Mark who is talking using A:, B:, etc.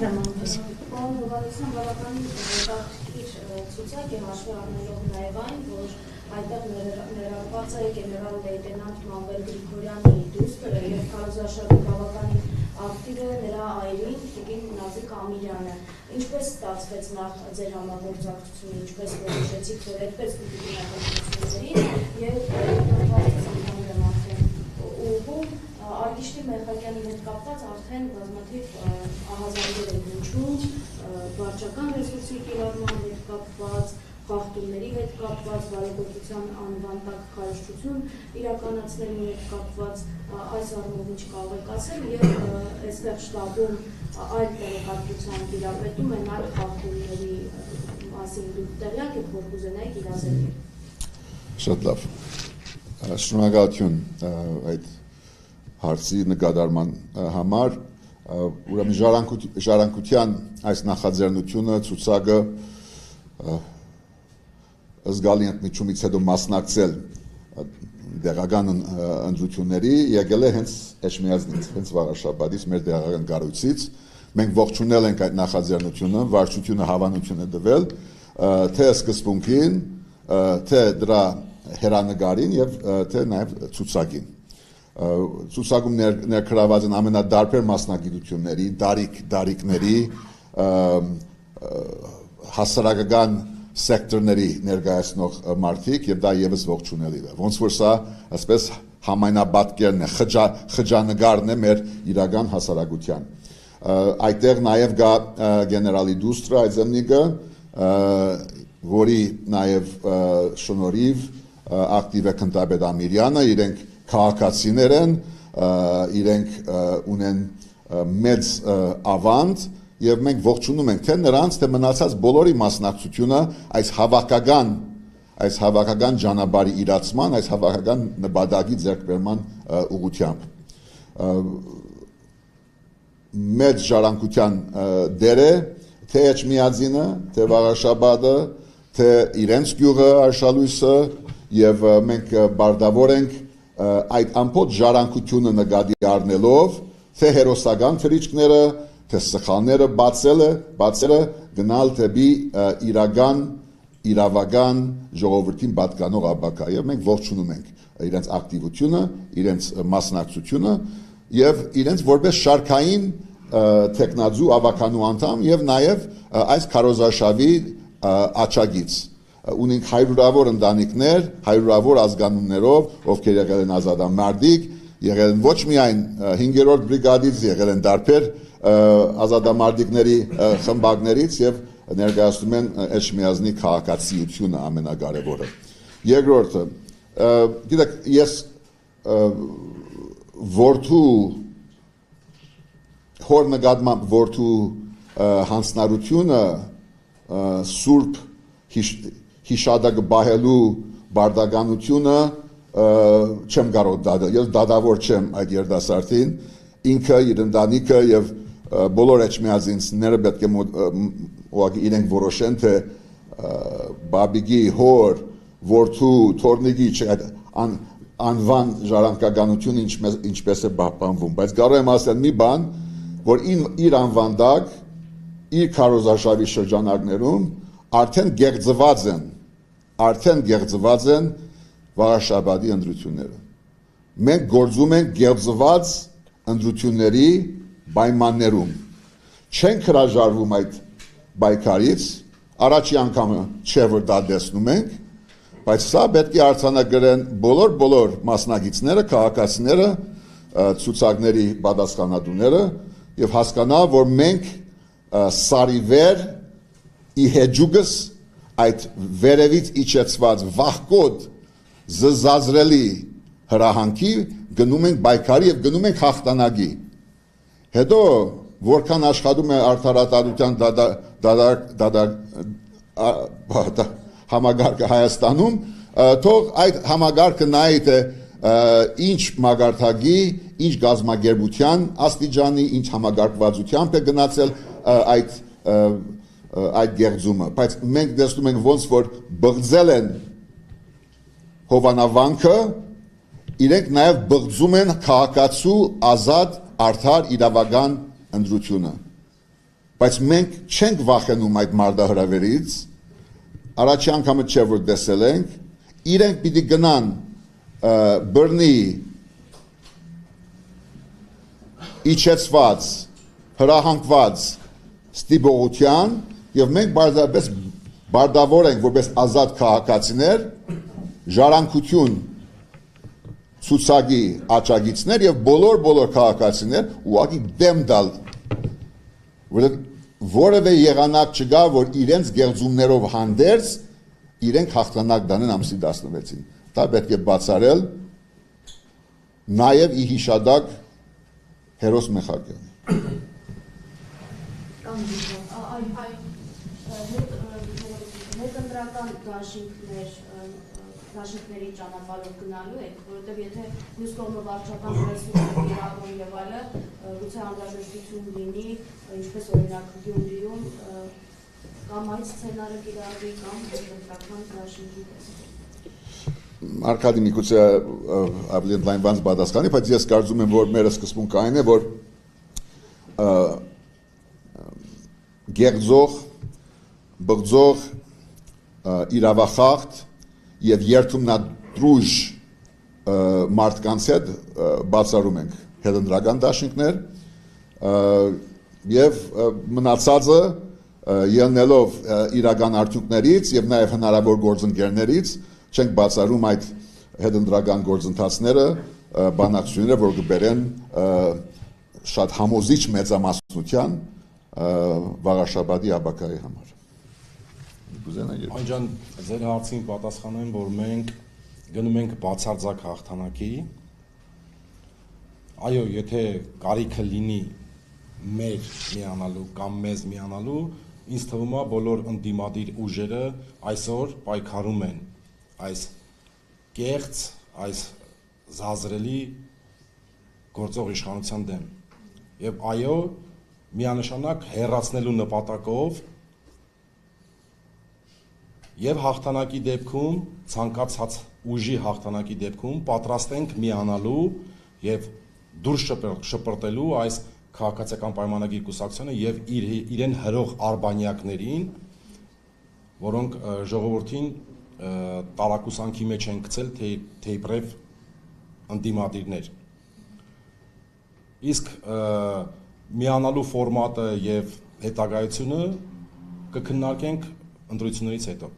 A: Պարոն Հովհաննիսյան, բավականին հետաքրքիր ցուցակ է հաշվի առնելով նաև այն, որ այդտեղ ներառված է գեներալ լեյտենանտ Մանվել Գրիգորյանի դուստրը եւ քարոզարշավի բավականին ակտիվ է նրա այրին տիկին Նազիկ Ամիրյանը։ Ինչպես ստացվեց նախ ձեր համագործակցությունը, ինչպես որոշեցիք, որ այդպես պիտի նախաձեռնությունների եւ Արգիշտի Մերխակյանի հետ կապված արդեն բազմաթիվ ահազանգեր են հնչում, վարչական ռեսուրսի կիրառման հետ կապված, խախտումների հետ կապված, բարեգործության անվան տակ քարոզչություն իրականացնելու հետ կապված, այս առումով ինչ կարող եք ասել եւ այստեղ շտաբում այլ տեղեկատվության տիրապետում են այլ խախտումների մասին դուք տեղյակ եք, որ կուզենայիք իրազեկել։
B: Շատ լավ։ Շնորհակալություն այդ հարցի նկատառման համար, ուրեմն ժառանգության այս նախաձեռնությունը ցուցակը զգալի ընդմիջումից հետո մասնակցել դեղական ընտրությունների եկել է հենց Էջմիածնից, հենց Վաղարշաբաթից մեր դեղական կառույցից։ Մենք ողջունել ենք այդ նախաձեռնությունը, վարչությունը հավանություն է տվել թե սկզբունքին, թե դրա հերանեկարին եւ թե նաեւ ցուցակին։ Ցուցակում ներգրաված են ամենադարբեր մասնագիտությունների, դարիքների, հասարակական սեկտորների ներկայացնող մարդիկ եւ դա եւս ողջունելի է։ Ոնց որ սա այսպես համայնաբատկերն է, խճանկարն է մեր իրական հասարակության։ Այդտեղ նաեւ կա գեներալի դուստրը այդ զմնիկը, որի նաեւ շնորհիվ ակտիվ է Քնտապետ Ամիրյանը, իրենք քաղաքացիներ են, իրենք ունեն մեծ ավանդ եւ մենք ողջունում ենք թե նրանց, թե մնացած բոլորի մասնակցությունը այս հավաքական ճանապարհի իրացման, այս հավաքական նպատակի ձեռքբերման ուղղությամբ։ Մեծ ժառանգության դեր է թե Էջմիածինը, թե Վաղարշաբաթը, թե իրենց գյուղը Արշալույսը եւ մենք բարդավոր ենք այդ ամբողջ ժառանգությունը նկատի առնելով, թե հերոսական թռիչքները, թե սխալները բացելը գնալ դեպի իրավական ժողովրդին պատկանող ապագա եւ մենք ողջունում ենք իրենց ակտիվությունը, իրենց մասնակցությունը եւ իրենց որպես շարքային տեխնազու ավականու անդամ եւ նաեւ այս քարոզարշավի աչագից ունենք հարյուրավոր ընտանիքներ, հարյուրավոր ազգանուններով, ովքեր եղել են ազատամարտիկ, եղել են ոչ միայն 5-րդ բրիգադից, եղել են դարբեր ազատամարտիկների խմբակներից եւ ներկայացնում են Էջմիածնի քաղաքացիությունը ամենակարևորը։ Երկրորդը, գիտեք, ես հոր նկատմամբ որդու հանձնարարությունը սուրբ հիշադակը բահելու բարդականությունը չեմ կարող դատավոր չեմ այդ երիտասարդին, ինքը իր ընտանիքը եւ բոլոր էջմիածինցիները պետք է ուղղակի իրենք որոշեն թե բաբիգի հոր որդու թորնիկի անվան ժառանգականությունը ինչպես է պահպանվում, բայց կարող եմ ասել մի բան, որ իր անվանդակ իր քարոզարշավի շրջանակներում արդեն գեղձված են Վաղարշաբաթի ընտրությունները։ Մենք գործում ենք գեղձված ընտրությունների պայմաններում։ Չենք հրաժարվում այդ պայքարից, առաջի անգամը չէ որ դա տեսնում ենք, բայց սա պետք է արձանագրեն բոլոր մասնագետները, քաղաքացիները, ցուցակների պատասխանատուները եւ հասկանա, որ մենք սարիվեր իհեջուգս այդ վերևից իջեցված վախկոտ զզազրելի հրահանքի գնում ենք բայկարի եւ գնում ենք հաղթանակի։ Հետո որքան աշխատում է արդարադատության համագարկը Հայաստանում, թող այդ համագարկը նայի թե ինչ մագարտագի, ինչ գազագերբության աստիճանի, ինչ համագարկվածությամբ է գնացել այդ գեղձումը, բայց մենք տեսնում ենք ոնց որ բղձել են հովանավանքը, իրենք նաև բղձում են քաղաքացու ազատ արդար իրավական ընտրությունը։ բայց մենք չենք վախենում այդ մարտահրավերից, առաջի անգամը չէ որ տեսել ենք, իրենք պիտի գնան բռնի իջեցված, հրահանգված ստիպողության եւ մենք բարձրապես ենք որպես ազատ քաղաքացիներ ժառանգություն ցուցակի աճագիցներ եւ բոլոր քաղաքացիներ ուղղակի դեմ տալ որևէ եղանակ չկա որ իրենց գեղձումներով հանդերձ իրենք հաղթանակ դանեն ամսի 16-ին դա պետք է բացառել նաեւ ի հիշադակ հերոս Մեխակյանի
A: հետընտրական դաշինքների ճանապարհով գնալու եք, որովհետև եթե մյուս կողմը վարչական ռեսուրսը իրական եւ այլը, գուցե անհրաժեշտություն լինի, ինչպես օրինակ Գյումրիում կամ այդ սցենարը կիրառվի կամ հետընտրական դաշինքի տեսքով։
B: Արկադի միգուցե ավելի ընդլայնված պատասխանի, բայց ես կարծում եմ, որ մեր սկզբունքային է, որ գեղձող, բղձող, իրավախախտ եւ երթումնադրուժ մարդկանց հետ բացառում ենք հետընտրական դաշինքներ եւ մնացածը ելնելով իրական արդյունքներից եւ նաեւ հնարավոր գործընկերներից չենք բացառում այդ հետընտրական գործընթացները բանակցությունները որ կբերեն շատ համոզիչ մեծամասնության վաղաշաբաթի աբակայի համար
C: Այն ջան, ձեր հարցին պատասխանեմ, որ մենք գնում ենք բացարձակ հաղթանակի։ Այո, եթե կարիքը լինի մեր միանալու կամ մեզ միանալու, ինձ թվում է բոլոր ընդդիմադիր ուժերը այսօր պայքարում են այս կեղծ, այս զազրելի գործող իշխանության դեմ։ Եվ այո, միանշանակ հեռացնելու նպատակով Եվ հաղթանակի դեպքում, ցանկացած ուժի հաղթանակի դեպքում պատրաստ ենք միանալու եւ դուրս շպրտելու այս քաղաքացիական պայմանագիր կուսակցությունը եւ իրեն հրող արբանյակներին, որոնք ժողովրդին տարակուսանքի մեջ են գցել թեյբրև ընդդիմադիրներ։ Իսկ միանալու ֆորմատը եւ հետագայությունը կքննարկենք ընտրություններից հետո։